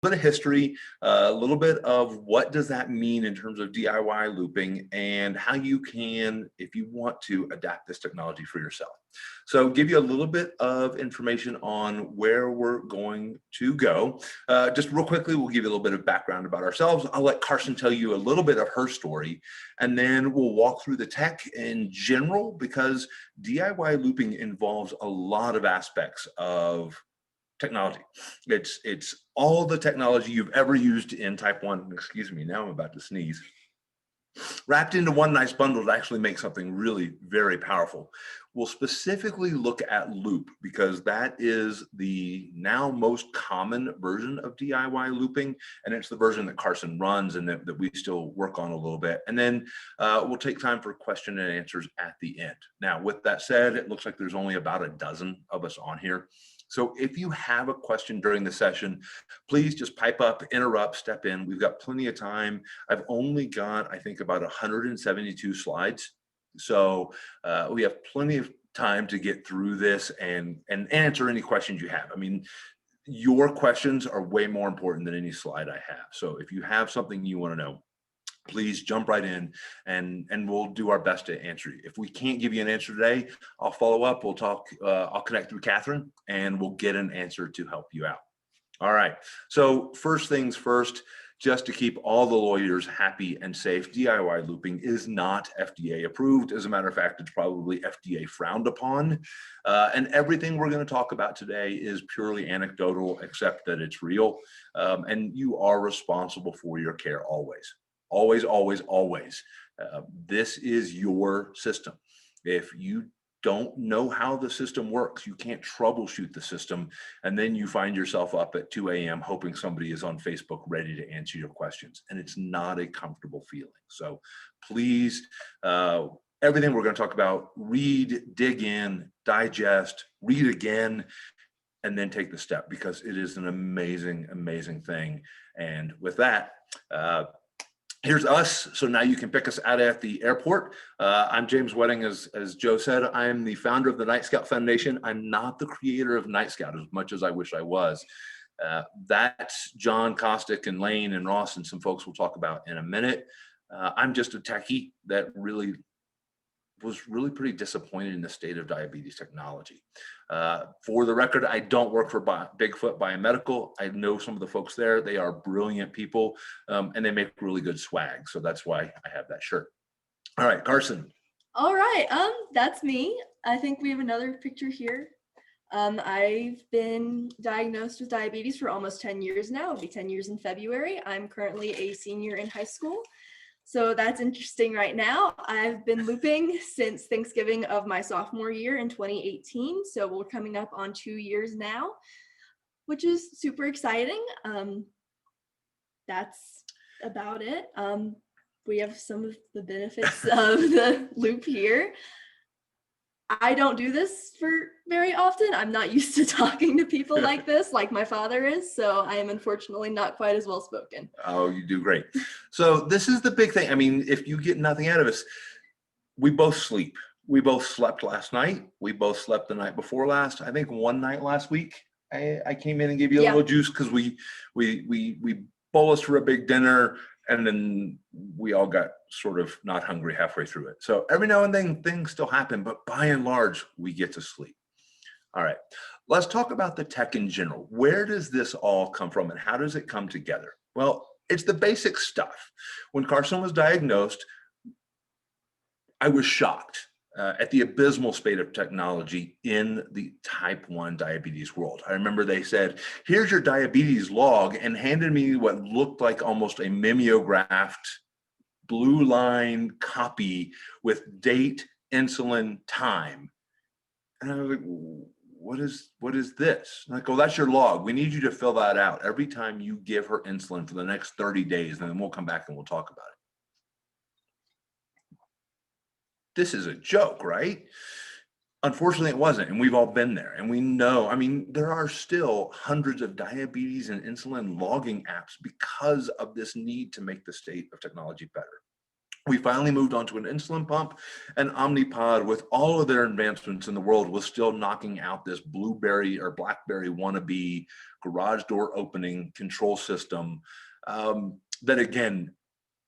bit of history, a little bit of what does that mean in terms of DIY looping and how you can, if you want to, adapt this technology for yourself. So give you a little bit of information on where we're going to go. Just real quickly, we'll give you a little bit of background about ourselves. I'll let Carson tell you a little bit of her story, and then we'll walk through the tech in general, because DIY looping involves a lot of aspects of technology. It's all the technology you've ever used in type 1. Excuse me, now I'm about to sneeze. Wrapped into one nice bundle to actually make something really very powerful. We'll specifically look at Loop because that is the now most common version of DIY looping, and it's the version that Carson runs and that we still work on a little bit. And then we'll take time for question and answers at the end. Now, with that said, it looks like there's only about a dozen of us on here. So if you have a question during the session, please just pipe up, interrupt, step in. We've got plenty of time. I've only got, I think, about 172 slides. So we have plenty of time to get through this and answer any questions you have. I mean, your questions are way more important than any slide I have. So if you have something you want to know, please jump right in and we'll do our best to answer you. If we can't give you an answer today, I'll follow up. We'll talk, I'll connect through Catherine and we'll get an answer to help you out. All right. So first things first, just to keep all the lawyers happy and safe, DIY looping is not FDA approved. As a matter of fact, it's probably FDA frowned upon. And everything we're going to talk about today is purely anecdotal, except that it's real. And you are responsible for your care always. Always, always, always. This is your system. If you don't know how the system works, you can't troubleshoot the system, and then you find yourself up at 2 a.m. hoping somebody is on Facebook ready to answer your questions, and it's not a comfortable feeling. So please, everything we're going to talk about, read, dig in, digest, read again, and then take the step, because it is an amazing, amazing thing. And with that, here's us. So now you can pick us out at the airport. I'm James Wedding, as Joe said. I'm the founder of the Nightscout Foundation. I'm not the creator of Nightscout, as much as I wish I was. That's John Kostick and Lane and Ross and some folks we'll talk about in a minute. I'm just a techie that was really pretty disappointed in the state of diabetes technology. For the record, I don't work for Bigfoot Biomedical. I know some of the folks there. They are brilliant people, and they make really good swag. So that's why I have that shirt. All right, Carson. All right, that's me. I think we have another picture here. I've been diagnosed with diabetes for almost 10 years now. It'll be 10 years in February. I'm currently a senior in high school. So that's interesting right now. I've been looping since Thanksgiving of my sophomore year in 2018. So we're coming up on 2 years now, which is super exciting. That's about it. We have some of the benefits of the loop here. I don't do this for very often. I'm not used to talking to people like this, like my father is. So I am unfortunately not quite as well spoken. Oh, you do great. So this is the big thing. I mean, if you get nothing out of us, we both sleep. We both slept last night. We both slept the night before last. I think one night last week, I came in and gave you a little juice because we bolused for a big dinner. And then we all got sort of not hungry halfway through it. So every now and then things still happen, but by and large, we get to sleep. All right, let's talk about the tech in general. Where does this all come from and how does it come together? Well, it's the basic stuff. When Carson was diagnosed, I was shocked at the abysmal state of technology in the type 1 diabetes world. I remember they said, here's your diabetes log, and handed me what looked like almost a mimeographed blue line copy with date, insulin, time. And I was like, what is this? And I go, that's your log. We need you to fill that out every time you give her insulin for the next 30 days, and then we'll come back and we'll talk about it. This is a joke, right? Unfortunately, it wasn't, and we've all been there, and we know, I mean, there are still hundreds of diabetes and insulin logging apps because of this need to make the state of technology better. We finally moved on to an insulin pump, and Omnipod, with all of their advancements in the world, was still knocking out this blueberry or blackberry wannabe garage door opening control system. That again,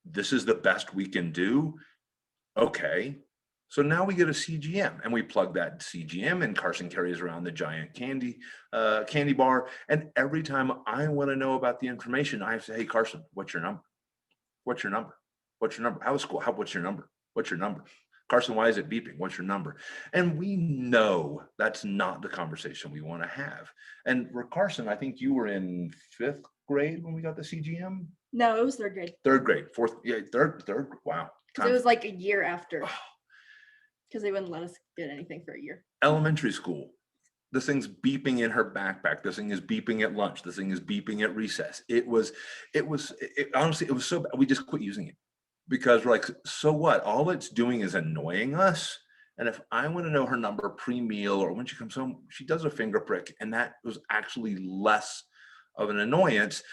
this is the best we can do. Okay. So now we get a CGM and we plug that CGM and Carson carries around the giant candy bar. And every time I want to know about the information, I say, hey, Carson, what's your number? What's your number? What's your number? How is school? What's your number? What's your number? Carson, why is it beeping? What's your number? And we know that's not the conversation we want to have. And for Carson, I think you were in 5th grade when we got the CGM. No, it was 3rd grade. 3rd grade, 4th, yeah, third. Wow. Because it was like a year after. Because they wouldn't let us get anything for a year. Elementary school. This thing's beeping in her backpack. This thing is beeping at lunch. This thing is beeping at recess. Honestly, it was so bad. We just quit using it because we're like, so what? All it's doing is annoying us. And if I want to know her number pre-meal or when she comes home, she does a finger prick. And that was actually less of an annoyance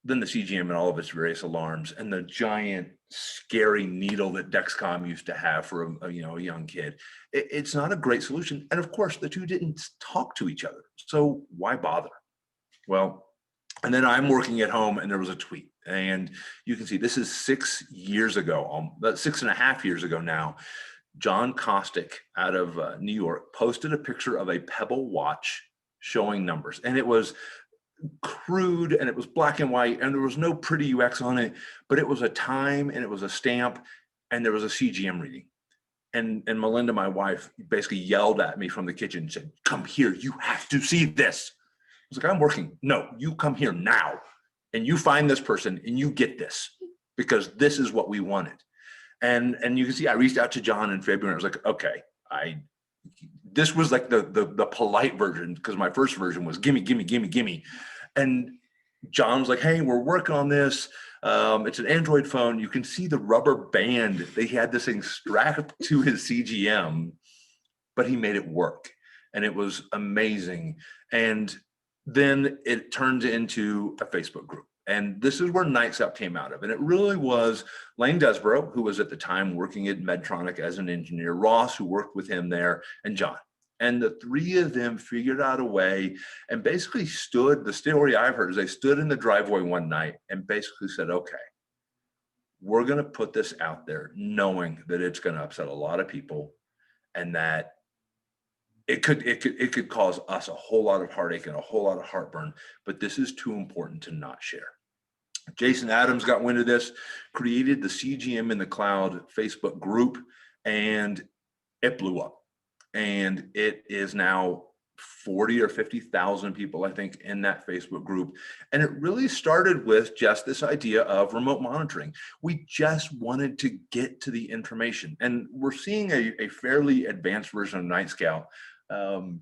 than the CGM and all of its various alarms and the giant scary needle that Dexcom used to have for a young kid. It's not a great solution. And of course, the two didn't talk to each other. So why bother? Well, and then I'm working at home and there was a tweet. And you can see this is 6 years ago, 6.5 years ago now. John Kostick out of New York posted a picture of a Pebble watch showing numbers. And it was crude and it was black and white and there was no pretty UX on it, but it was a time and it was a stamp and there was a CGM reading. And Melinda, my wife, basically yelled at me from the kitchen and said, come here, you have to see this. I was like, I'm working. No, you come here now and you find this person and you get this because this is what we wanted. And you can see I reached out to John in February. I was like, okay, this was like the polite version because my first version was gimme, gimme, gimme, gimme. And John was like, hey, we're working on this. It's an Android phone. You can see the rubber band. They had this thing strapped to his CGM, but he made it work. And it was amazing. And then it turned into a Facebook group. And this is where Nightscout came out of. And it really was Lane Desborough, who was at the time working at Medtronic as an engineer, Ross, who worked with him there, and John. And the three of them figured out a way and basically the story I've heard is they stood in the driveway one night and basically said, okay, we're going to put this out there knowing that it's going to upset a lot of people and that it could cause us a whole lot of heartache and a whole lot of heartburn, but this is too important to not share. Jason Adams got wind of this, created the CGM in the Cloud Facebook group, and it blew up. And it is now 40 or 50,000 people, I think, in that Facebook group. And it really started with just this idea of remote monitoring. We just wanted to get to the information. And we're seeing a fairly advanced version of Nightscout. And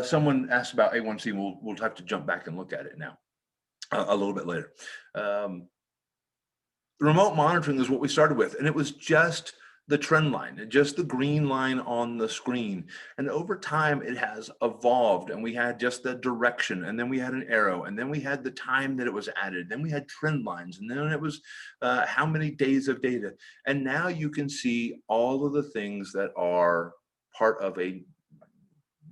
someone asked about A1C. We'll have to jump back and look at it now a little bit later. Remote monitoring is what we started with, and it was just the trend line and just the green line on the screen. And over time, it has evolved, and we had just the direction, and then we had an arrow, and then we had the time that it was added, then we had trend lines, and then it was how many days of data. And now you can see all of the things that are part of a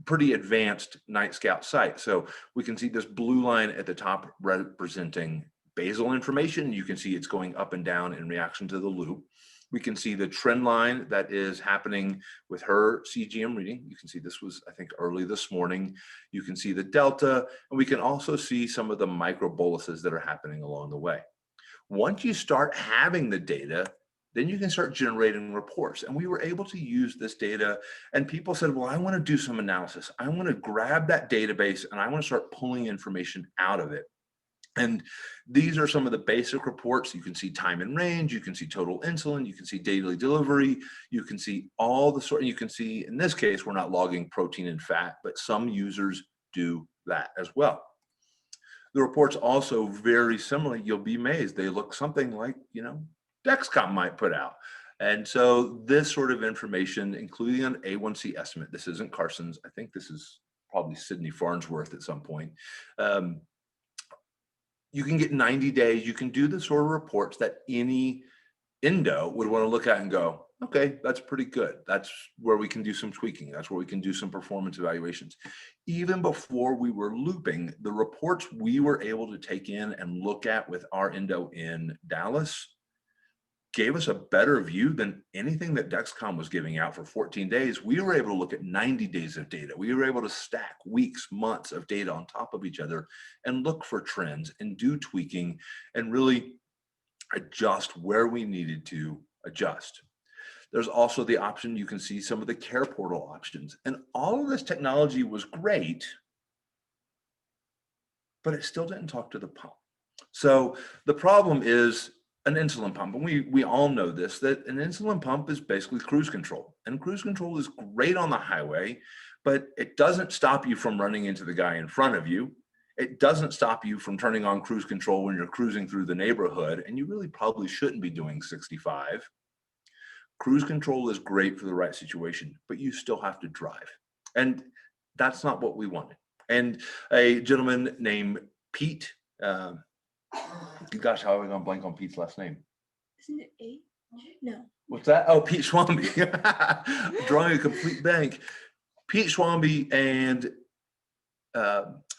pretty advanced Nightscout site. So we can see this blue line at the top representing basal information. You can see it's going up and down in reaction to the loop. We can see the trend line that is happening with her CGM reading. You can see this was, I think, early this morning. You can see the delta, and we can also see some of the micro boluses that are happening along the way. Once you start having the data, then you can start generating reports. And we were able to use this data, and people said, well, I want to do some analysis. I want to grab that database and I want to start pulling information out of it. And these are some of the basic reports. You can see time and range, you can see total insulin, you can see daily delivery, you can see all the sort, you can see, in this case, we're not logging protein and fat, but some users do that as well. The reports also very similarly, you'll be amazed. They look something like, Dexcom might put out. And so this sort of information, including an A1C estimate, this isn't Carson's, I think this is probably Sydney Farnsworth at some point. You can get 90 days, you can do the sort of reports that any endo would want to look at and go, Okay, that's pretty good. That's where we can do some tweaking. That's where we can do some performance evaluations. Even before we were looping, the reports we were able to take in and look at with our endo in Dallas gave us a better view than anything that Dexcom was giving out for 14 days. We were able to look at 90 days of data. We were able to stack weeks, months of data on top of each other and look for trends and do tweaking and really adjust where we needed to adjust. There's also the option, you can see some of the care portal options. And all of this technology was great, but it still didn't talk to the pump. So the problem is an insulin pump. And we all know this, that an insulin pump is basically cruise control. And cruise control is great on the highway, but it doesn't stop you from running into the guy in front of you. It doesn't stop you from turning on cruise control when you're cruising through the neighborhood. And you really probably shouldn't be doing 65. Cruise control is great for the right situation, but you still have to drive. And that's not what we wanted. And a gentleman named Pete, gosh, how are we going to blank on Pete's last name? Isn't it 8? No. What's that? Oh, Pete Schwamby. Drawing a complete blank. Pete Schwamby and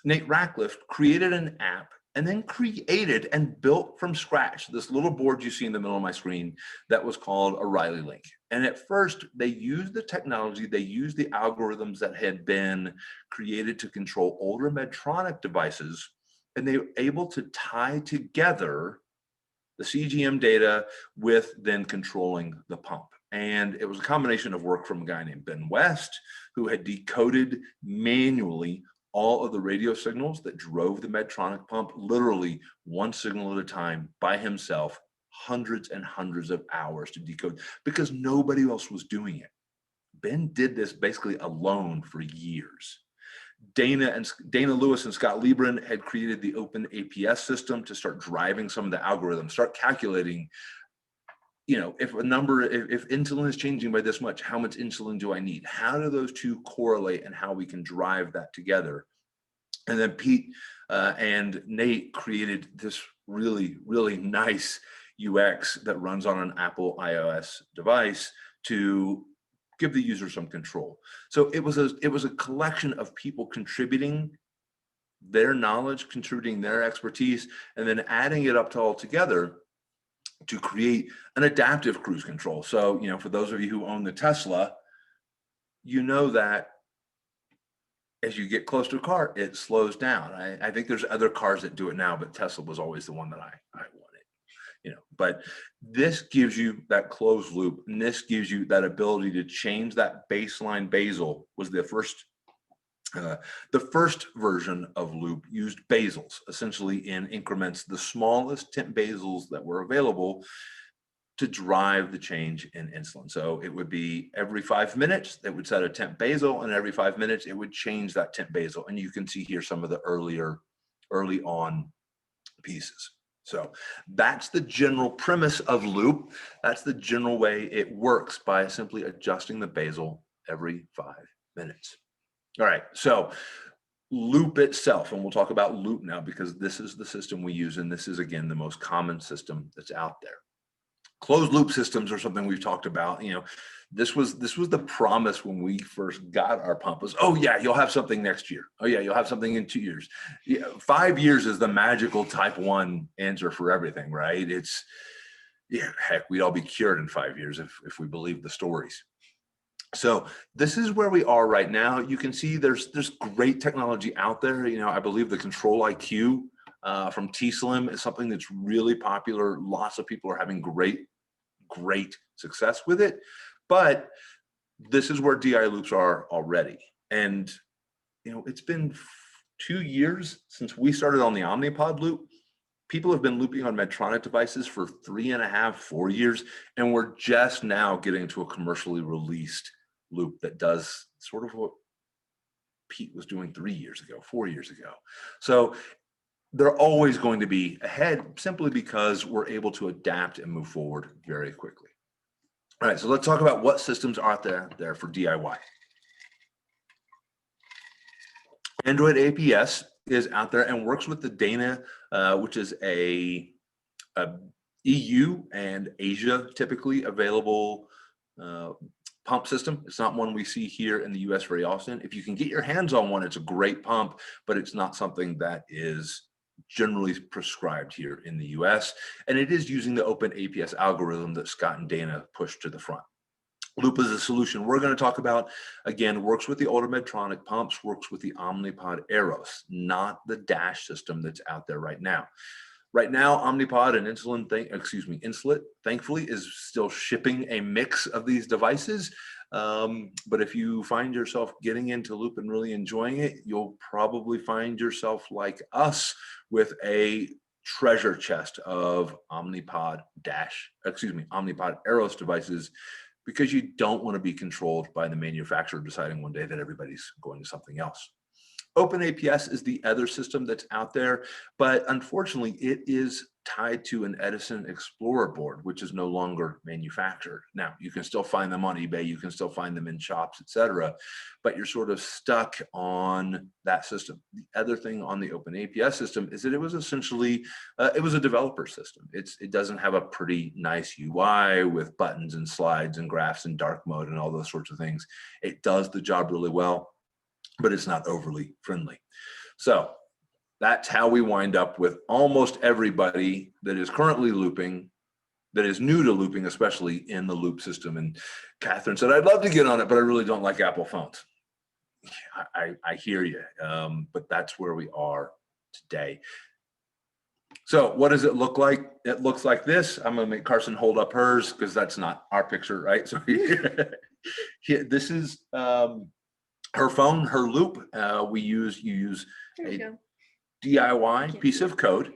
Nate Ratcliffe created an app and then created and built from scratch this little board you see in the middle of my screen that was called a Riley Link. And at first, they used the technology, they used the algorithms that had been created to control older Medtronic devices, and they were able to tie together the CGM data with then controlling the pump. And it was a combination of work from a guy named Ben West, who had decoded manually all of the radio signals that drove the Medtronic pump, literally one signal at a time by himself, hundreds and hundreds of hours to decode, because nobody else was doing it. Ben did this basically alone for years. Dana Lewis and Scott Liebran had created the open APS system to start driving some of the algorithms, start calculating, if insulin is changing by this much, how much insulin do I need? How do those two correlate and how we can drive that together? And then Pete and Nate created this really, really nice UX that runs on an Apple iOS device to give the user some control. So it was a collection of people contributing their knowledge, contributing their expertise, and then adding it up to all together to create an adaptive cruise control. So, for those of you who own the Tesla, you know that as you get close to a car, it slows down. I think there's other cars that do it now, but Tesla was always the one that I wanted. But this gives you that closed loop, and this gives you that ability to change that baseline basal. Was the first version of Loop used basals, essentially in increments, the smallest temp basals that were available to drive the change in insulin. So it would be every 5 minutes, it would set a temp basal, and every 5 minutes, it would change that temp basal. And you can see here some of the early on pieces. So that's the general premise of Loop. That's the general way it works, by simply adjusting the basal every 5 minutes. All right, so Loop itself, and we'll talk about Loop now because this is the system we use, and this is, again, the most common system that's out there. Closed loop systems are something we've talked about. This was the promise when we first got our pump was, oh yeah, you'll have something next year. Oh yeah, you'll have something in 2 years. 5 years is the magical type 1 answer for everything, right? Heck, we'd all be cured in 5 years if we believe the stories. So this is where we are right now. You can see there's great technology out there. I believe the Control IQ from T-Slim is something that's really popular. Lots of people are having great success with it. But this is where DI loops are already. And, it's been 2 years since we started on the Omnipod loop. People have been looping on Medtronic devices for 3.5, 4 years, and we're just now getting to a commercially released loop that does sort of what Pete was doing 3 years ago, 4 years ago. So they're always going to be ahead simply because we're able to adapt and move forward very quickly. All right, so let's talk about what systems are there for DIY. Android APS is out there and works with the Dana, which is a EU and Asia typically available pump system. It's not one we see here in the US very often. If you can get your hands on one, it's a great pump, but it's not something that is generally prescribed here in the US. And it is using the Open APS algorithm that Scott and Dana pushed to the front. Loop is a solution we're going to talk about. Again, works with the older Medtronic pumps, works with the Omnipod Eros, not the Dash system that's out there right now. Right now, Omnipod and Insulet, thankfully, is still shipping a mix of these devices. But if you find yourself getting into Loop and really enjoying it, you'll probably find yourself like us with a treasure chest of Omnipod Eros devices, because you don't want to be controlled by the manufacturer deciding one day that everybody's going to something else. OpenAPS is the other system that's out there, but unfortunately it is tied to an Edison Explorer board, which is no longer manufactured. Now, you can still find them on eBay, you can still find them in shops, etc., but you're sort of stuck on that system. The other thing on the OpenAPS system is that it was essentially, it was a developer system. It doesn't have a pretty nice UI with buttons and slides and graphs and dark mode and all those sorts of things. It does the job really well, but it's not overly friendly. So that's how we wind up with almost everybody that is currently looping, that is new to looping, especially in the Loop system. And Catherine said, I'd love to get on it, but I really don't like Apple phones. I hear you, but that's where we are today. So what does it look like? It looks like this. I'm going to make Carson hold up hers because that's not our picture, right? So here, this is her phone, her Loop. You use a DIY piece of code,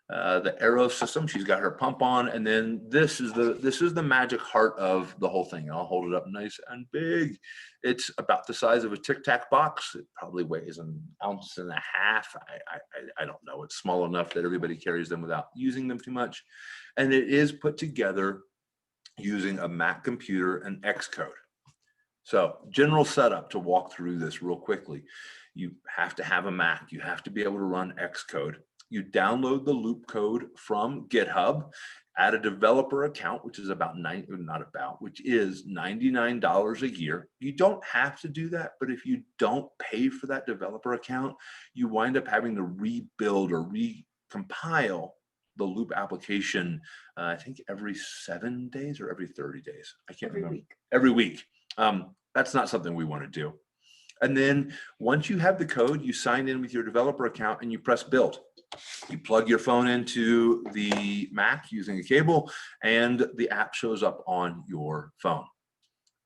the Eros system. She's got her pump on, and then this is the magic heart of the whole thing. I'll hold it up nice and big. It's about the size of a Tic Tac box. It probably weighs 1.5 ounces. I don't know. It's small enough that everybody carries them without using them too much, and it is put together using a Mac computer and Xcode. So general setup to walk through this real quickly. You have to have a Mac. You have to be able to run Xcode. You download the Loop code from GitHub, add a developer account, which is which is $99 a year. You don't have to do that, but if you don't pay for that developer account, you wind up having to rebuild or recompile the Loop application, I think every 7 days or every 30 days. I can't remember. Every week. That's not something we want to do. And then once you have the code, you sign in with your developer account and you press build. You plug your phone into the Mac using a cable and the app shows up on your phone.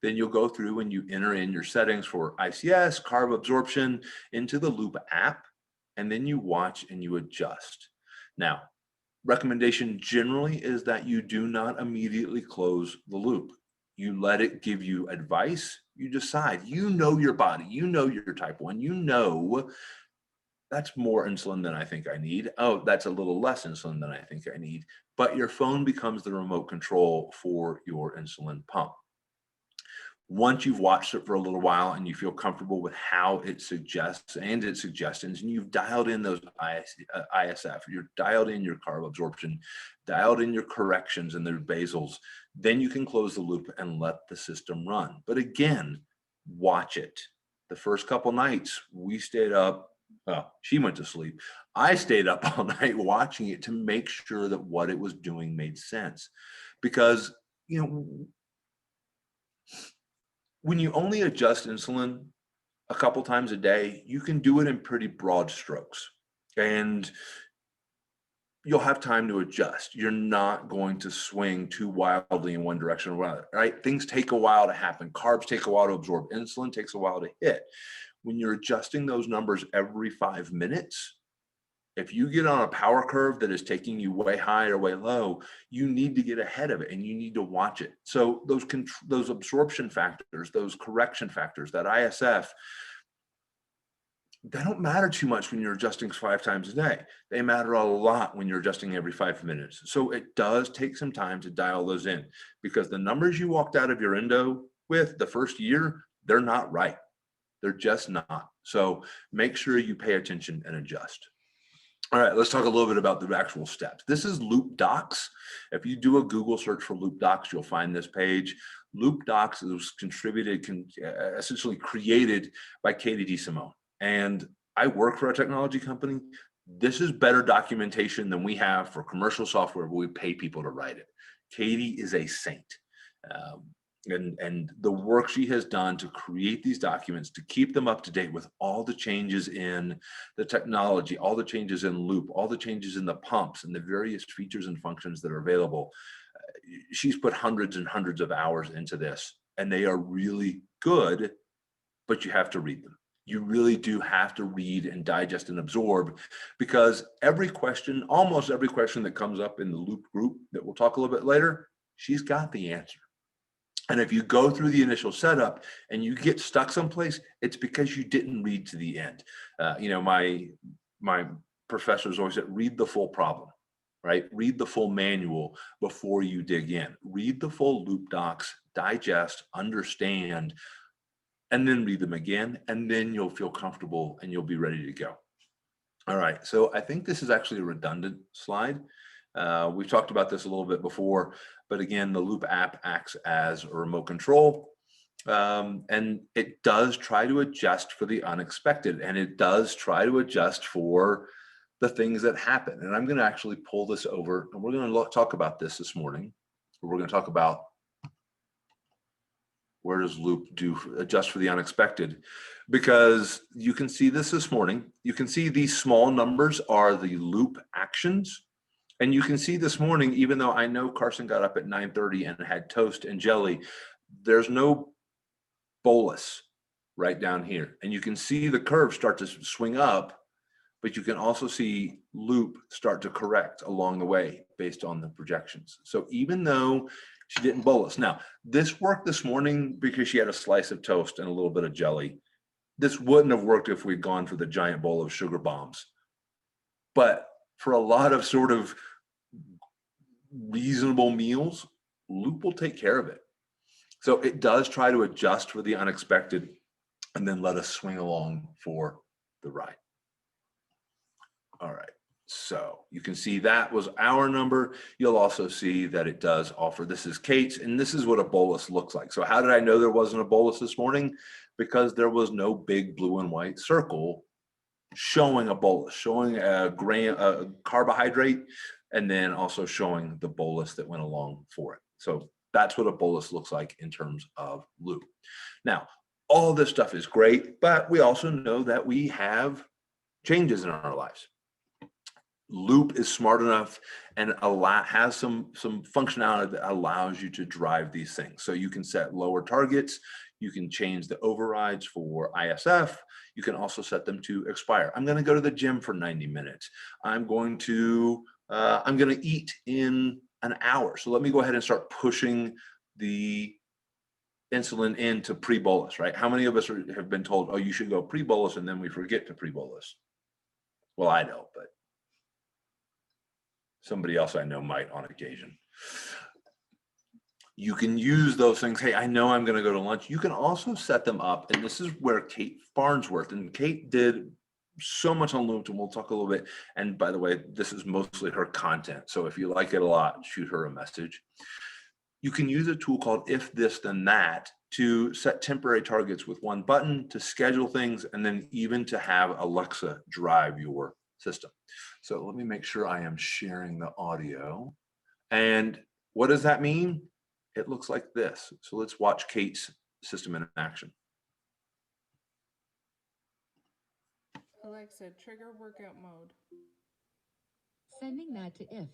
Then you'll go through and you enter in your settings for ICS, carb absorption into the Loop app, and then you watch and you adjust. Now, recommendation generally is that you do not immediately close the Loop. You let it give you advice. You decide, you know your body, you know your type 1, you know that's more insulin than I think I need. Oh, that's a little less insulin than I think I need. But your phone becomes the remote control for your insulin pump. Once you've watched it for a little while and you feel comfortable with how it suggests and its suggestions, and you've dialed in those ISF, you're dialed in your carb absorption, dialed in your corrections and their basals, then you can close the Loop and let the system run. But again, watch it. The first couple nights, we stayed up. She went to sleep. I stayed up all night watching it to make sure that what it was doing made sense. Because, when you only adjust insulin a couple times a day, you can do it in pretty broad strokes. And you'll have time to adjust. You're not going to swing too wildly in one direction or another, right? Things take a while to happen. Carbs take a while to absorb. Insulin takes a while to hit. When you're adjusting those numbers every 5 minutes, if you get on a power curve that is taking you way high or way low, you need to get ahead of it and you need to watch it. So those absorption factors, those correction factors, that ISF, they don't matter too much when you're adjusting 5 times a day. They matter a lot when you're adjusting every 5 minutes. So it does take some time to dial those in, because the numbers you walked out of your endo with the first year, they're not right. They're just not. So make sure you pay attention and adjust. All right, let's talk a little bit about the actual steps. This is Loop Docs. If you do a Google search for Loop Docs, you'll find this page. Loop Docs was essentially created by Katie DeSimone. And I work for a technology company. This is better documentation than we have for commercial software where we pay people to write it. Katie is a saint. Um, and the work she has done to create these documents, to keep them up to date with all the changes in the technology, all the changes in Loop, all the changes in the pumps and the various features and functions that are available. She's put hundreds and hundreds of hours into this, and they are really good, but you have to read them. You really do have to read and digest and absorb, because every question, almost every question that comes up in the Loop group that we'll talk a little bit later, she's got the answer. And if you go through the initial setup and you get stuck someplace, it's because you didn't read to the end. My professors always said, read the full problem, right? Read the full manual before you dig in. Read the full Loop Docs, digest, understand, and then read them again, and then you'll feel comfortable and you'll be ready to go. All right, so I think this is actually a redundant slide. We've talked about this a little bit before, but again, the Loop app acts as a remote control, and it does try to adjust for the unexpected, and it does try to adjust for the things that happen. And I'm going to actually pull this over, and we're going to talk about this morning. We're going to talk about where does Loop adjust for the unexpected, because you can see this morning. You can see these small numbers are the Loop actions. And you can see this morning, even though I know Carson got up at 9:30 and had toast and jelly, there's no bolus right down here. And you can see the curve start to swing up, but you can also see Loop start to correct along the way based on the projections. So even though she didn't bolus. Now, this worked this morning because she had a slice of toast and a little bit of jelly. This wouldn't have worked if we'd gone for the giant bowl of sugar bombs. But for a lot of sort of reasonable meals, Loop will take care of it. So it does try to adjust for the unexpected and then let us swing along for the ride. All right, so you can see that was our number. You'll also see that it does offer, this is Kate's, and this is what a bolus looks like. So how did I know there wasn't a bolus this morning? Because there was no big blue and white circle showing a bolus, showing a carbohydrate, and then also showing the bolus that went along for it. So that's what a bolus looks like in terms of Loop. Now, all this stuff is great, but we also know that we have changes in our lives. Loop is smart enough and has some functionality that allows you to drive these things. So you can set lower targets. You can change the overrides for ISF. You can also set them to expire. I'm going to go to the gym for 90 minutes. I'm going to eat in an hour. So let me go ahead and start pushing the insulin into pre-bolus, right? How many of us have been told, oh, you should go pre-bolus, and then we forget to pre-bolus? Well, I don't, but somebody else I know might on occasion. You can use those things. Hey, I know I'm going to go to lunch. You can also set them up. And this is where Kate Farnsworth, and Kate did so much on Loop, and we'll talk a little bit. And by the way, this is mostly her content. So if you like it a lot, shoot her a message. You can use a tool called If This Then That to set temporary targets with one button, to schedule things, and then even to have Alexa drive your system. So let me make sure I am sharing the audio. And what does that mean? It looks like this. So let's watch Kate's system in action. Alexa, trigger workout mode. Sending that to IFT.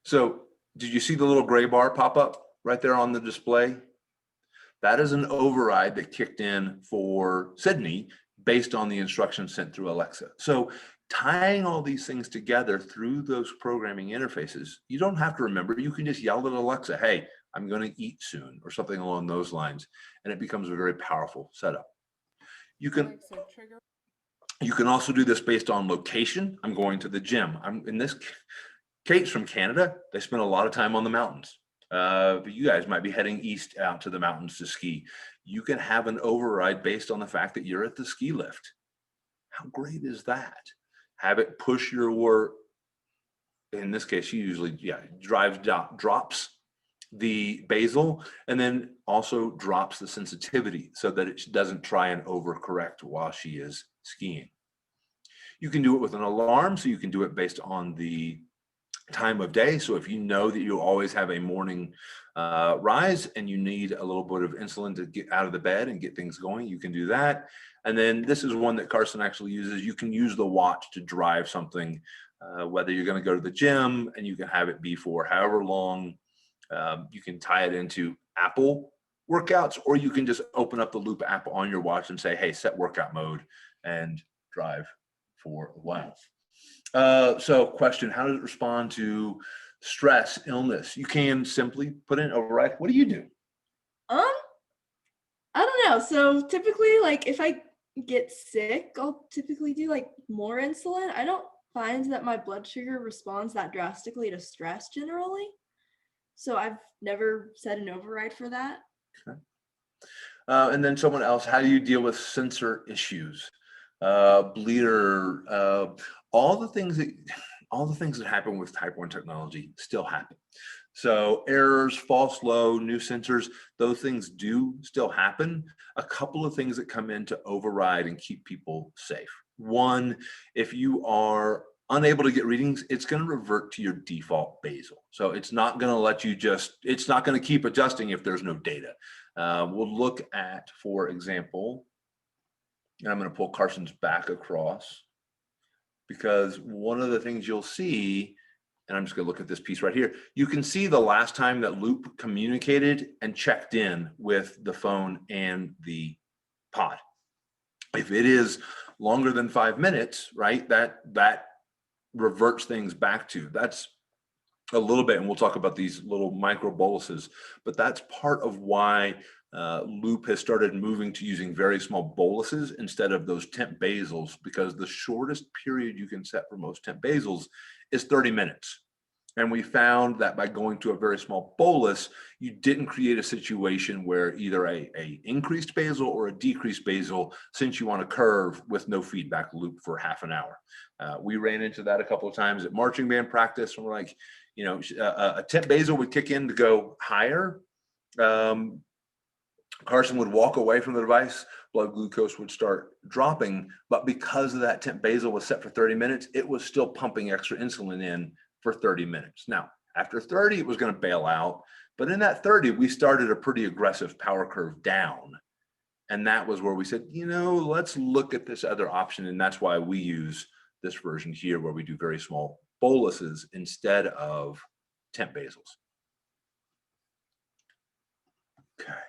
So did you see the little gray bar pop up right there on the display? That is an override that kicked in for Sydney based on the instructions sent through Alexa. So tying all these things together through those programming interfaces, you don't have to remember. You can just yell at Alexa, hey, I'm going to eat soon, or something along those lines, and it becomes a very powerful setup. You can also do this based on location. I'm going to the gym. Kate's from Canada. They spend a lot of time on the mountains. But you guys might be heading east out to the mountains to ski. You can have an override based on the fact that you're at the ski lift. How great is that? Have it push your, in this case, she usually, yeah, drops the basal and then also drops the sensitivity so that it doesn't try and overcorrect while she is skiing. You can do it with an alarm, so you can do it based on the time of day. So if you know that you always have a morning rise and you need a little bit of insulin to get out of the bed and get things going, you can do that. And then this is one that Carson actually uses. You can use the watch to drive something, whether you're going to go to the gym, and you can have it be for however long. You can tie it into Apple workouts, or you can just open up the Loop app on your watch and say, hey, set workout mode and drive for a while. So question, how does it respond to stress, illness? You can simply put in override. What do you do? Um, I don't know. So typically, like if I get sick, I'll typically do like more insulin. I don't find that my blood sugar responds that drastically to stress generally. So I've never set an override for that. Okay. And then someone else, how do you deal with sensor issues? Bleeder, all the things that happen with type 1 technology still happen. So errors, false low, new sensors, those things do still happen. A couple of things that come in to override and keep people safe. One, if you are unable to get readings, it's going to revert to your default basal. So it's not going to let you it's not going to keep adjusting if there's no data. We'll look at, for example, and I'm going to pull Carson's back across, because one of the things you'll see, and I'm just going to look at this piece right here, you can see the last time that Loop communicated and checked in with the phone and the pod. If it is longer than 5 minutes, right, that reverts things back to, that's a little bit, and we'll talk about these little micro boluses, but that's part of why Loop has started moving to using very small boluses instead of those temp basals, because the shortest period you can set for most temp basals is 30 minutes. And we found that by going to a very small bolus, you didn't create a situation where either a increased basal or a decreased basal sent you on a curve with no feedback loop for half an hour. We ran into that a couple of times at marching band practice, and we're like, a temp basal would kick in to go higher. Carson would walk away from the device, blood glucose would start dropping, but because of that temp basal was set for 30 minutes, it was still pumping extra insulin in for 30 minutes. Now, after 30, it was going to bail out, but in that 30, we started a pretty aggressive power curve down. And that was where we said, let's look at this other option. And that's why we use this version here, where we do very small boluses instead of temp basals. Okay.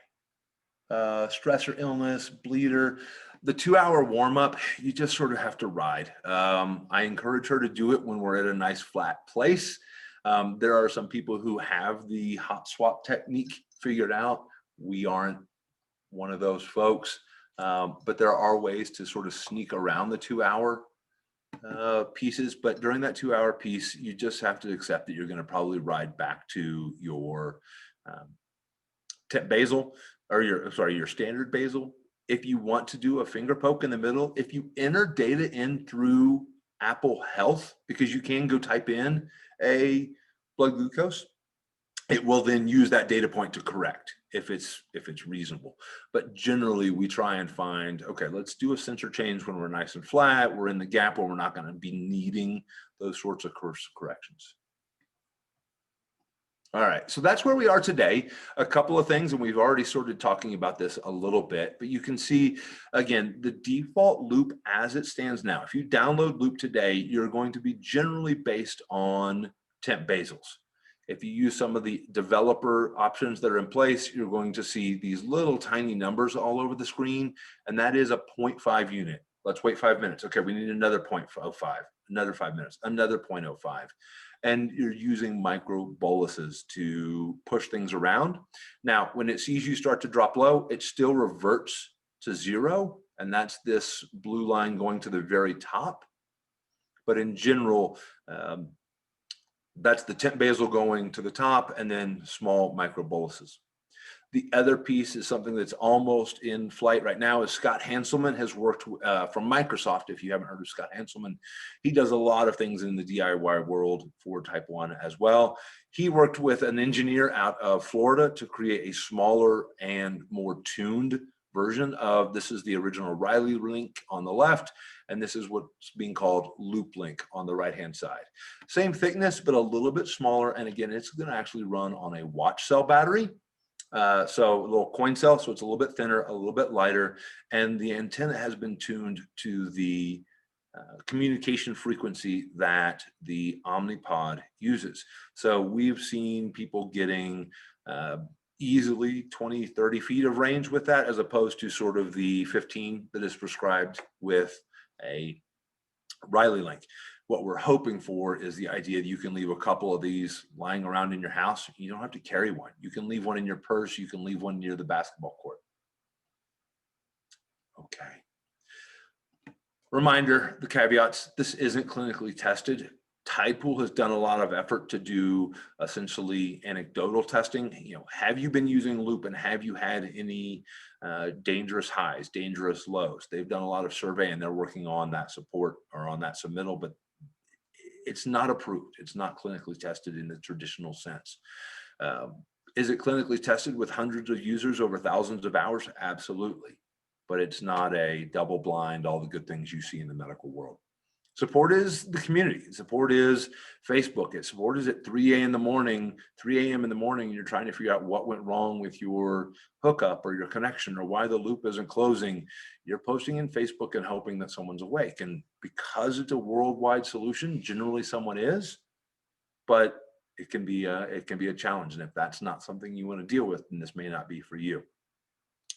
Stress or illness, bleeder, the 2-hour warm-up, you just sort of have to ride. I encourage her to do it when we're at a nice flat place. There are some people who have the hot swap technique figured out. We aren't one of those folks, but there are ways to sort of sneak around the 2-hour pieces. But during that 2-hour piece, you just have to accept that you're going to probably ride back to your temp basal, or your standard basal. If you want to do a finger poke in the middle, if you enter data in through Apple Health, because you can go type in a blood glucose, it will then use that data point to correct if it's reasonable. But generally, we try and find, okay, let's do a sensor change when we're nice and flat. We're in the gap where we're not going to be needing those sorts of course corrections. All right, so that's where we are today. A couple of things, and we've already started talking about this a little bit, but you can see, again, the default Loop as it stands now. If you download Loop today, you're going to be generally based on temp basals. If you use some of the developer options that are in place, you're going to see these little tiny numbers all over the screen, and that is a 0.5 unit. Let's wait 5 minutes. Okay, we need another 0.05, another 5 minutes, another 0.05. And you're using micro boluses to push things around. Now, when it sees you start to drop low, it still reverts to 0, and that's this blue line going to the very top. But in general, that's the temp basal going to the top, and then small micro boluses. The other piece is something that's almost in flight right now is Scott Hanselman has worked from Microsoft. If you haven't heard of Scott Hanselman, he does a lot of things in the DIY world for Type 1 as well. He worked with an engineer out of Florida to create a smaller and more tuned version of, this is the original Riley link on the left, and this is what's being called Loop Link on the right-hand side. Same thickness, but a little bit smaller. And again, it's going to actually run on a watch cell battery. So a little coin cell, so it's a little bit thinner, a little bit lighter, and the antenna has been tuned to the communication frequency that the Omnipod uses. So we've seen people getting easily 20, 30 feet of range with that, as opposed to sort of the 15 that is prescribed with a Riley link. What we're hoping for is the idea that you can leave a couple of these lying around in your house. You don't have to carry one. You can leave one in your purse. You can leave one near the basketball court. Okay. Reminder, the caveats, this isn't clinically tested. Tidepool has done a lot of effort to do essentially anecdotal testing. Have you been using Loop, and have you had any dangerous highs, dangerous lows? They've done a lot of survey, and they're working on that support or on that submittal, but it's not approved. It's not clinically tested in the traditional sense. Is it clinically tested with hundreds of users over thousands of hours? Absolutely. But it's not a double blind, all the good things you see in the medical world. Support is the community. Support is Facebook. Support is at 3 a.m. in the morning, and you're trying to figure out what went wrong with your hookup or your connection or why the loop isn't closing. You're posting in Facebook and hoping that someone's awake. And because it's a worldwide solution, generally someone is, but it can be a challenge. And if that's not something you want to deal with, then this may not be for you.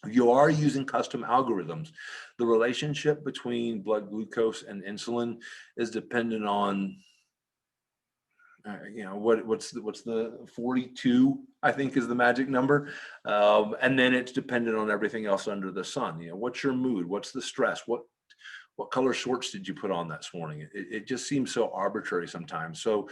If you are using custom algorithms, the relationship between blood glucose and insulin is dependent on, what's the 42, I think, is the magic number. And then it's dependent on everything else under the sun. What's your mood? What's the stress? What color shorts did you put on this morning? It just seems so arbitrary sometimes. So,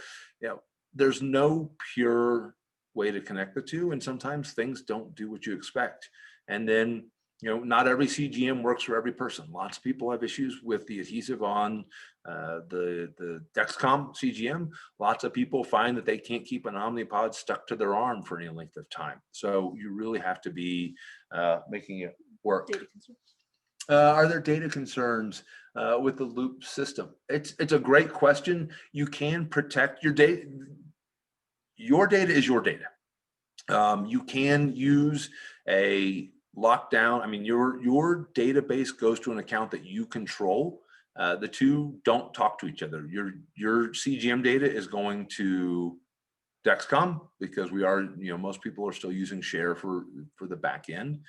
there's no pure way to connect the two. And sometimes things don't do what you expect. And then, not every CGM works for every person. Lots of people have issues with the adhesive on the Dexcom CGM. Lots of people find that they can't keep an Omnipod stuck to their arm for any length of time. So you really have to be making it work. Are there data concerns with the Loop system? It's a great question. You can protect your data. Your data is your data. You can use a lockdown. I mean, your database goes to an account that you control. The two don't talk to each other. Your CGM data is going to Dexcom because most people are still using Share for the back end.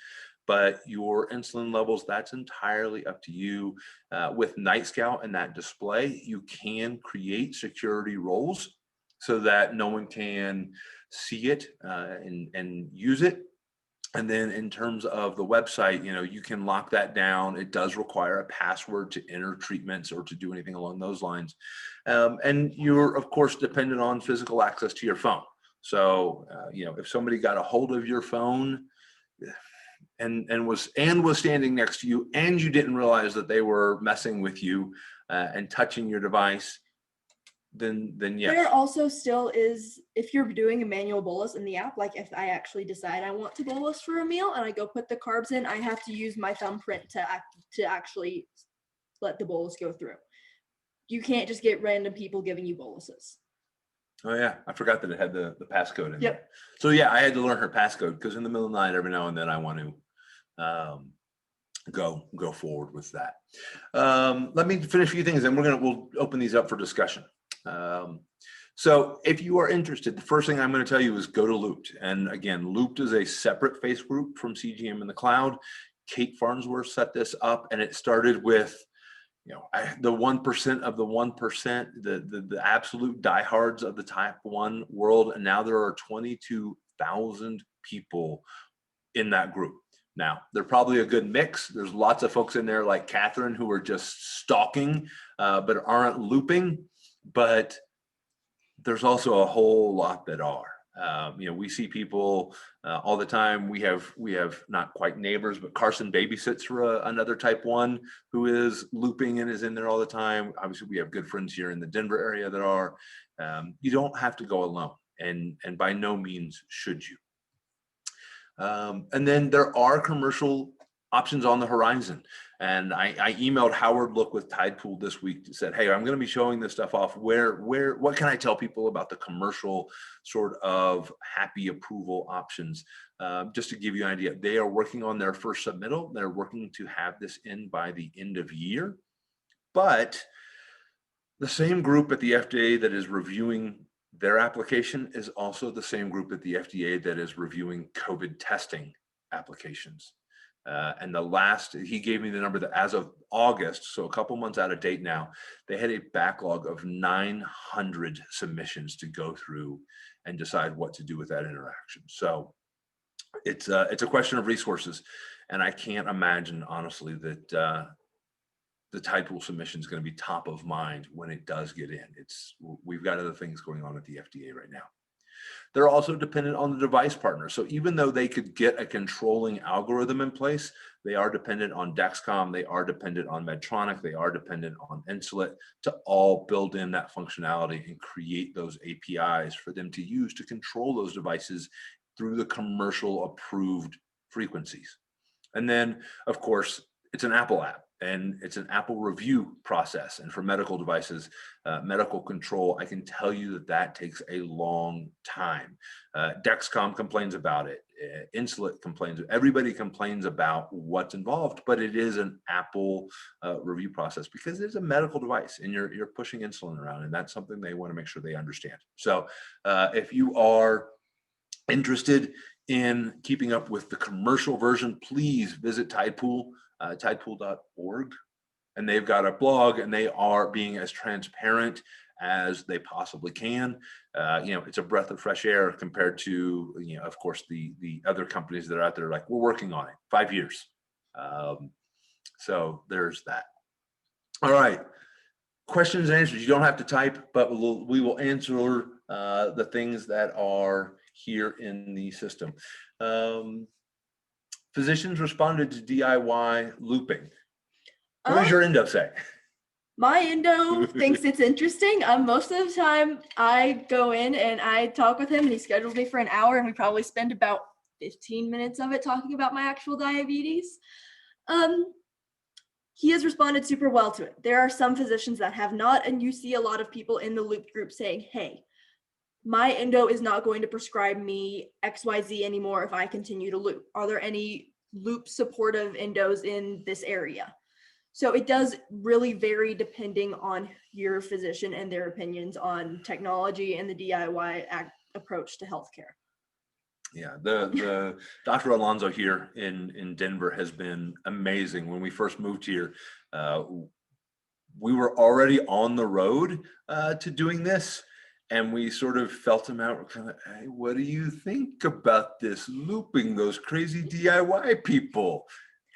But your insulin levels, that's entirely up to you. With Nightscout and that display, you can create security roles so that no one can see it and use it. And then in terms of the website, you can lock that down. It does require a password to enter treatments or to do anything along those lines. And you're, of course, dependent on physical access to your phone. So, if somebody got a hold of your phone and was standing next to you, and you didn't realize that they were messing with you and touching your device, then yes. There also still is, if you're doing a manual bolus in the app, like if I actually decide I want to bolus for a meal and I go put the carbs in, I have to use my thumbprint to actually let the bolus go through. You can't just get random people giving you boluses. Oh yeah, I forgot that it had the passcode in there. So yeah, I had to learn her passcode because in the middle of the night, every now and then I want to go forward with that. Let me finish a few things, and we'll open these up for discussion. So if you are interested, the first thing I'm going to tell you is go to Looped. And again, Looped is a separate face group from CGM in the Cloud. Kate Farnsworth set this up, and it started with the 1% of the 1%, the absolute diehards of the Type 1 world. And now there are 22,000 people in that group. Now, they're probably a good mix. There's lots of folks in there like Catherine who are just stalking, but aren't looping. But there's also a whole lot that are. We see people all the time. We have not quite neighbors, but Carson babysits for another type 1 who is looping and is in there all the time. Obviously, we have good friends here in the Denver area that are. You don't have to go alone, and by no means should you. And then there are commercial options on the horizon. And I emailed Howard Look with Tidepool this week and said, hey, I'm going to be showing this stuff off. What can I tell people about the commercial sort of happy approval options? Just to give you an idea, they are working on their first submittal. They're working to have this in by the end of year. But the same group at the FDA that is reviewing their application is also the same group at the FDA that is reviewing COVID testing applications. And he gave me the number that as of August, so a couple months out of date now, they had a backlog of 900 submissions to go through and decide what to do with that interaction. So it's a question of resources. And I can't imagine, honestly, that the Tidepool submission is going to be top of mind when it does get in. We've got other things going on at the FDA right now. They're also dependent on the device partner. So even though they could get a controlling algorithm in place, they are dependent on Dexcom, they are dependent on Medtronic, they are dependent on Insulet to all build in that functionality and create those APIs for them to use to control those devices through the commercial approved frequencies. And then, of course, it's an Apple app. And it's an Apple review process. And for medical devices, medical control, I can tell you that takes a long time. Dexcom complains about it. Insulet complains. Everybody complains about what's involved, but it is an Apple review process because it's a medical device and you're pushing insulin around, and that's something they want to make sure they understand. So if you are interested in keeping up with the commercial version, please visit Tidepool. Tidepool.org, and they've got a blog, and they are being as transparent as they possibly can. It's a breath of fresh air compared to, of course, the other companies that are out there like, we're working on it, 5 years. So there's that. All right, questions and answers. You don't have to type, but we will answer the things that are here in the system. Physicians responded to DIY looping. What does your endo say? My endo thinks it's interesting. Most of the time I go in and I talk with him, and he schedules me for an hour, and we probably spend about 15 minutes of it talking about my actual diabetes. He has responded super well to it. There are some physicians that have not, and you see a lot of people in the loop group saying, hey, my endo is not going to prescribe me XYZ anymore if I continue to loop. Are there any loop supportive endos in this area? So it does really vary depending on your physician and their opinions on technology and the DIY approach to healthcare. Yeah, the Dr. Alonso here in Denver has been amazing. When we first moved here, we were already on the road to doing this. And we sort of felt him out. We're kind of, hey, what do you think about this looping, those crazy DIY people?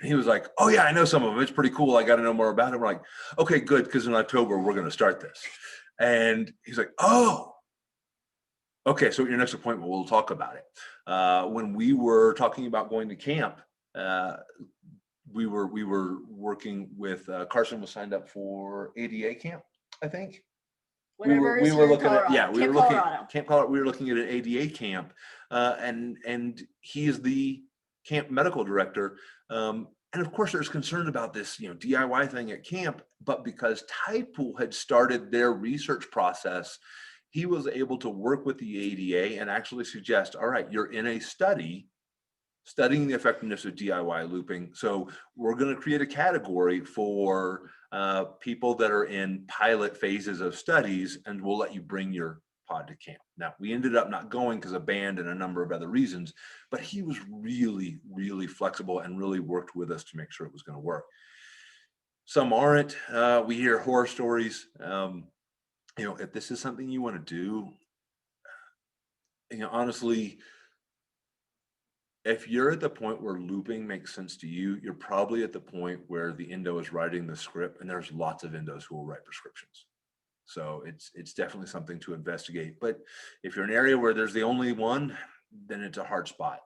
And he was like, oh yeah, I know some of them. It's pretty cool. I got to know more about it. We're like, okay, good. Because in October, we're going to start this. And he's like, oh, okay. So at your next appointment, we'll talk about it. When we were talking about going to camp, we were working with, Carson was signed up for ADA camp, I think. We were looking at Camp Colorado. We were looking at an ADA camp, and he is the camp medical director. And of course, there's concern about this, DIY thing at camp. But because Tidepool had started their research process, he was able to work with the ADA and actually suggest, all right, you're in a studying the effectiveness of DIY looping. So we're going to create a category for people that are in pilot phases of studies, and we'll let you bring your pod to camp. Now, we ended up not going because of band and a number of other reasons, but he was really, really flexible and really worked with us to make sure it was going to work. Some aren't. We hear horror stories. If this is something you want to do, honestly, if you're at the point where looping makes sense to you, you're probably at the point where the endo is writing the script, and there's lots of endos who will write prescriptions. So it's definitely something to investigate. But if you're in an area where there's the only one, then it's a hard spot.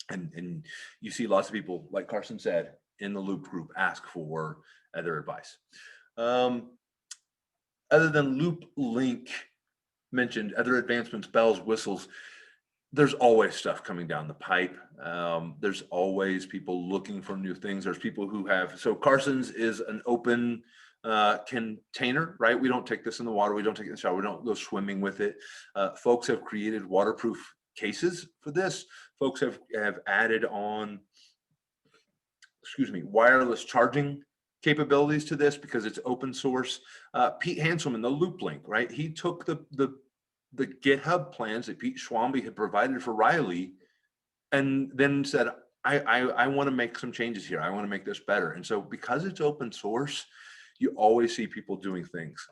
And you see lots of people, like Carson said, in the Loop group ask for other advice. Other than Loop Link mentioned, other advancements, bells, whistles, there's always stuff coming down the pipe. There's always people looking for new things. There's people who have, so Carson's is an open container, right? We don't take this in the water. We don't take it in the shower. We don't go swimming with it. Folks have created waterproof cases for this. Folks have added on, wireless charging capabilities to this because it's open source. Pete Hanselman, the Loop Link, right? He took the GitHub plans that Pete Schwambe had provided for Riley and then said, I want to make some changes here. I want to make this better. And so because it's open source, you always see people doing things.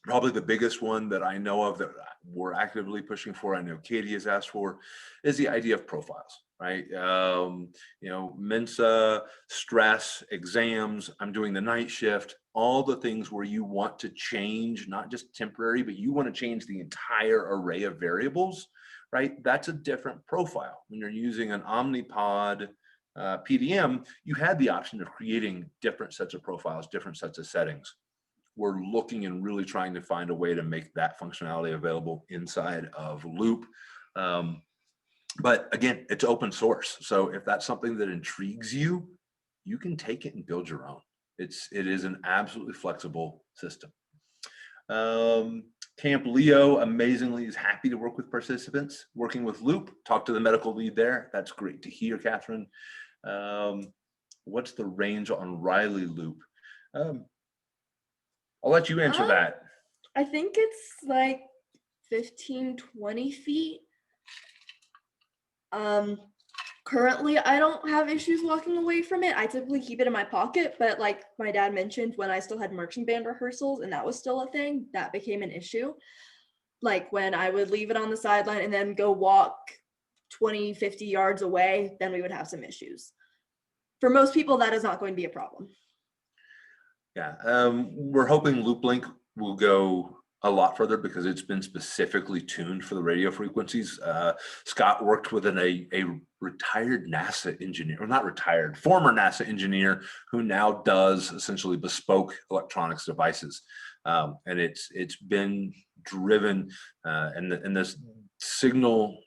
Probably the biggest one that I know of that we're actively pushing for, I know Katie has asked for, is the idea of profiles, right? Mensa, stress, exams, I'm doing the night shift, all the things where you want to change, not just temporary, but you want to change the entire array of variables, right? That's a different profile. When you're using an Omnipod PDM, you had the option of creating different sets of profiles, different sets of settings. We're looking and really trying to find a way to make that functionality available inside of Loop. But again, it's open source. So if that's something that intrigues you, you can take it and build your own. It is an absolutely flexible system. Camp Leo amazingly is happy to work with participants working with Loop. Talk to the medical lead there. That's great to hear, Catherine. What's the range on Riley Loop? I'll let you answer that. I think it's like 15, 20 feet. Currently, I don't have issues walking away from it. I typically keep it in my pocket, but like my dad mentioned, when I still had marching band rehearsals and that was still a thing, that became an issue. Like when I would leave it on the sideline and then go walk 20, 50 yards away, then we would have some issues. For most people, that is not going to be a problem. Yeah, we're hoping Loop Link will go a lot further because it's been specifically tuned for the radio frequencies. Scott worked with a retired NASA engineer, or not retired, former NASA engineer who now does essentially bespoke electronics devices. And it's been driven, and this signal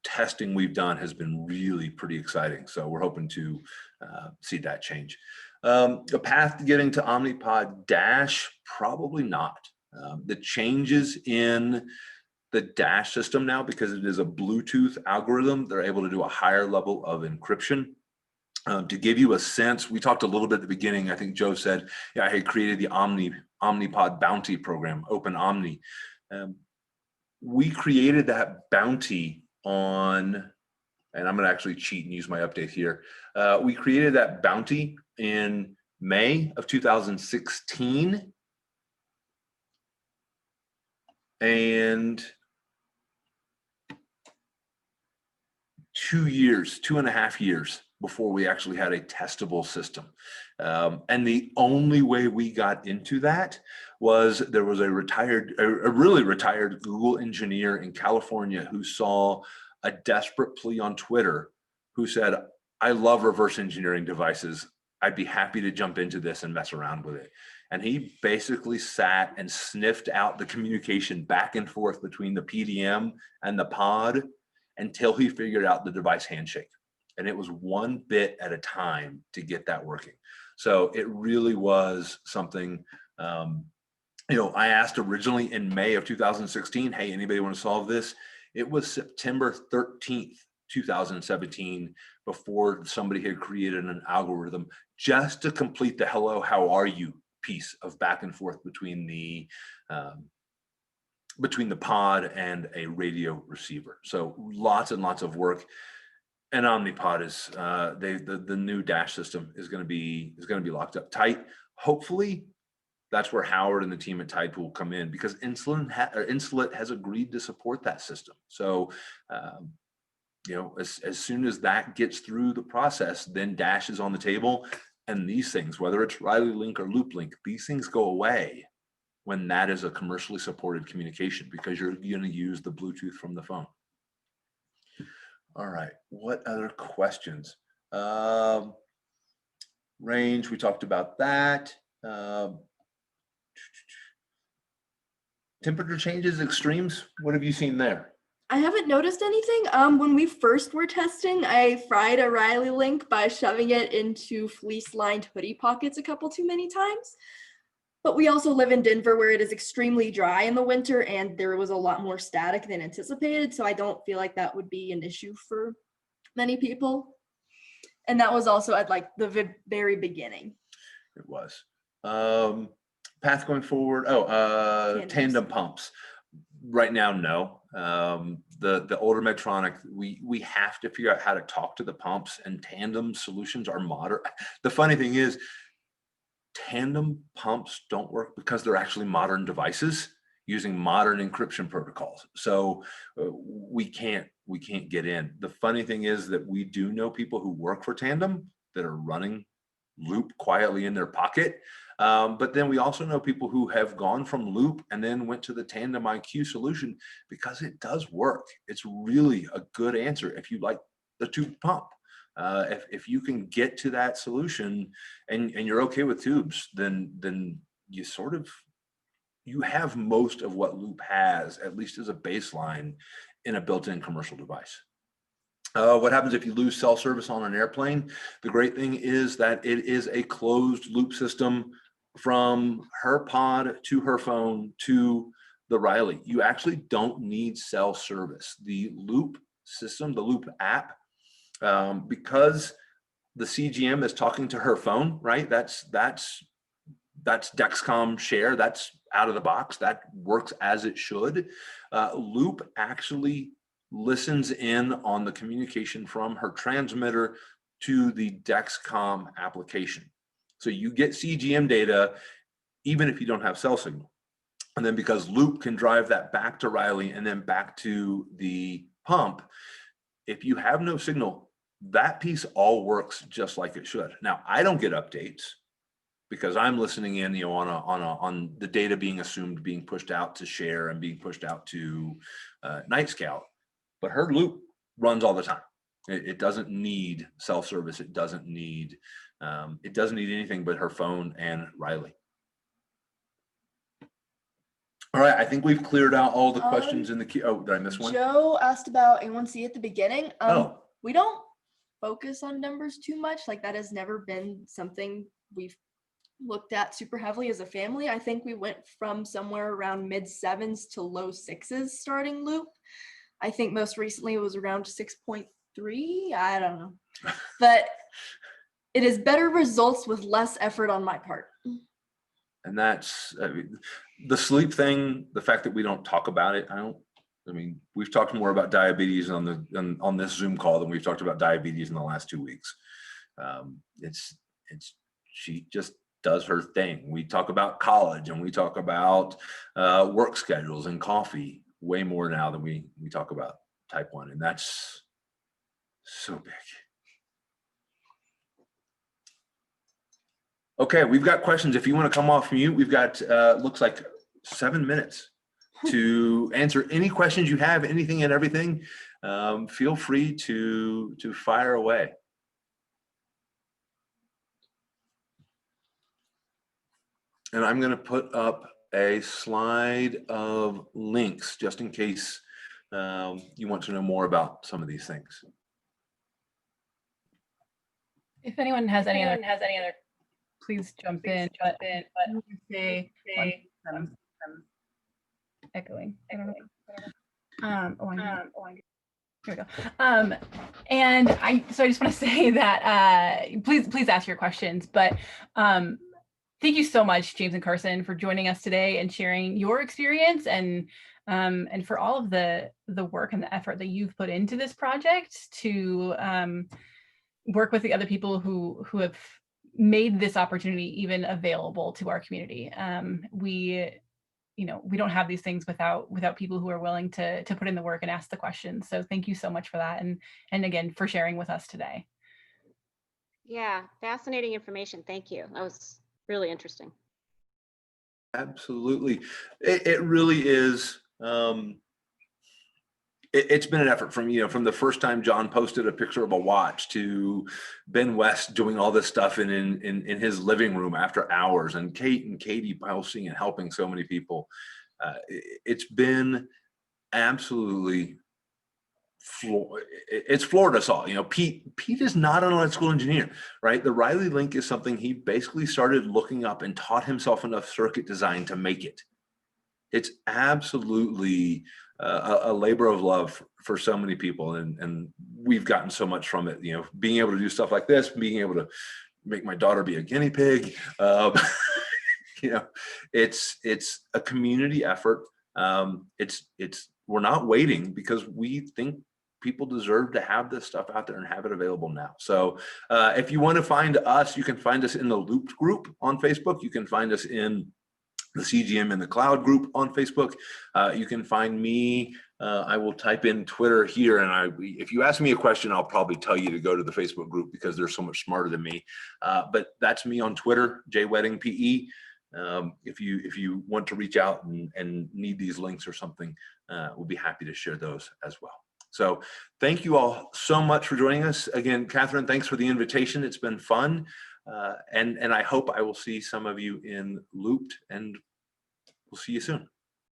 testing we've done has been really pretty exciting. So we're hoping to see that change. The path to getting to Omnipod Dash, probably not. The changes in the Dash system now, because it is a Bluetooth algorithm, they're able to do a higher level of encryption. To give you a sense, we talked a little bit at the beginning. I think Joe said, yeah, I had created the Omnipod bounty program, OpenOmni. We created that bounty on, and I'm going to actually cheat and use my update here. We created that bounty in May of 2016. And 2.5 years before we actually had a testable system. And the only way we got into that was there was a really retired Google engineer in California who saw a desperate plea on Twitter who said, I love reverse engineering devices. I'd be happy to jump into this and mess around with it. And he basically sat and sniffed out the communication back and forth between the PDM and the pod until he figured out the device handshake. And it was one bit at a time to get that working. So it really was something, I asked originally in May of 2016, hey, anybody want to solve this? It was September 13th, 2017, before somebody had created an algorithm just to complete the hello, how are you piece of back and forth between the pod and a radio receiver. So lots and lots of work. And Omnipod is the new Dash system is going to be locked up tight. Hopefully, that's where Howard and the team at Tide will come in, because Insulet has agreed to support that system. So, as soon as that gets through the process, then Dash is on the table, and these things, whether it's Riley Link or Loop Link, these things go away when that is a commercially supported communication, because you're going to use the Bluetooth from the phone. All right, what other questions? Range, we talked about that. Temperature changes, extremes, what have you seen there? I haven't noticed anything. When we first were testing, I fried a Riley link by shoving it into fleece-lined hoodie pockets a couple too many times. But we also live in Denver where it is extremely dry in the winter and there was a lot more static than anticipated. So I don't feel like that would be an issue for many people. And that was also at like the very beginning. It was. Path going forward. Oh, tandem pumps. Right now, no. The older Medtronic, we have to figure out how to talk to the pumps, and tandem solutions are modern. The funny thing is, tandem pumps don't work because they're actually modern devices using modern encryption protocols. So we can't get in. The funny thing is that we do know people who work for tandem that are running Loop quietly in their pocket. But then we also know people who have gone from Loop and then went to the Tandem IQ solution because it does work. It's really a good answer if you like the tube pump. If you can get to that solution and you're okay with tubes, then you sort of, you have most of what Loop has, at least as a baseline, in a built-in commercial device. What happens if you lose cell service on an airplane? The great thing is that it is a closed loop system from her pod to her phone to the Riley. You actually don't need cell service. The Loop system, the Loop app, because the CGM is talking to her phone, right? That's Dexcom share. That's out of the box. That works as it should. Loop actually listens in on the communication from her transmitter to the Dexcom application. So you get CGM data even if you don't have cell signal. And then because Loop can drive that back to Riley and then back to the pump, if you have no signal, that piece all works just like it should. Now, I don't get updates because I'm listening in, you know, on the data being assumed, being pushed out to share and being pushed out to Nightscout. But her Loop runs all the time. It doesn't need cell service. It doesn't need anything but her phone and Riley. All right, I think we've cleared out all the questions in the queue. Oh, did I miss one? Joe asked about A1C at the beginning. Oh. We don't focus on numbers too much. Like that has never been something we've looked at super heavily as a family. I think we went from somewhere around mid-7s to low 6s starting Loop. I think most recently it was around 6.3. I don't know. But it is better results with less effort on my part. And that's, I mean, the sleep thing, the fact that we don't talk about it, I mean, we've talked more about diabetes on this Zoom call than we've talked about diabetes in the last 2 weeks. She just does her thing. We talk about college and we talk about work schedules and coffee way more now than we talk about type 1, and that's so big. Okay, we've got questions. If you want to come off mute, we've got looks like 7 minutes to answer any questions you have, anything and everything. Feel free to fire away. And I'm going to put up a slide of links just in case you want to know more about some of these things. If anyone has any other, please jump in. But say echoing. I don't know. Here we go. And I just want to say that please ask your questions. But thank you so much, James and Carson, for joining us today and sharing your experience and for all of the work and the effort that you've put into this project to work with the other people who have made this opportunity even available to our community. We don't have these things without people who are willing to put in the work and ask the questions. So thank you so much for that. And again, for sharing with us today. Yeah, fascinating information. Thank you. That was really interesting. Absolutely. It really is. It's been an effort from, from the first time John posted a picture of a watch to Ben West doing all this stuff in his living room after hours, and Kate and Katie posting and helping so many people. It's been absolutely it's floored us all. Pete is not an electrical engineer, right? The Riley Link is something he basically started looking up and taught himself enough circuit design to make it. It's absolutely a labor of love for so many people, and we've gotten so much from it. Being able to do stuff like this, being able to make my daughter be a guinea pig. It's a community effort. We're not waiting, because we think people deserve to have this stuff out there and have it available now. So if you want to find us, you can find us in the Looped group on Facebook. You can find us in the CGM in the Cloud group on Facebook. You can find me. I will type in Twitter here, and if you ask me a question, I'll probably tell you to go to the Facebook group, because they're so much smarter than me. But that's me on Twitter, JWeddingPE. If you want to reach out and need these links or something, we'll be happy to share those as well. So thank you all so much for joining us. Again, Catherine, thanks for the invitation. It's been fun. And I hope I will see some of you in Looped, and we'll see you soon.